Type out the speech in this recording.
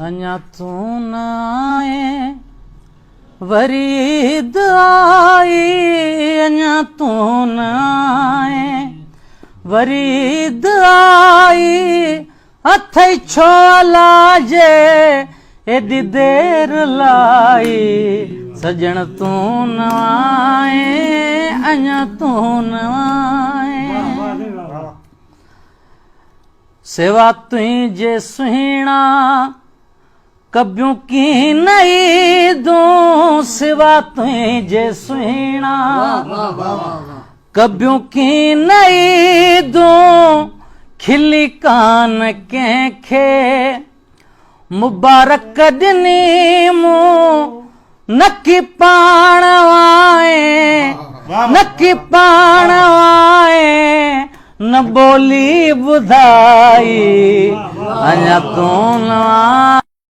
अञा तू न आए वरीद आई, अञा तू न आए वरीद आई, अथई छो लाजे एडी देर लाई, सजण तू न आए अञा तू न आए। सेवा तुई जे सुहिणा कब्यूं की नहीं दूं, सिवा तुई जे सुहिणा कब्यूं की नहीं दूं, खिली कान कंहिंखे मुबारक ॾिनी मूं नकी पाण आए, नकी पाण आए न बोली ॿुधाई, अञा तू न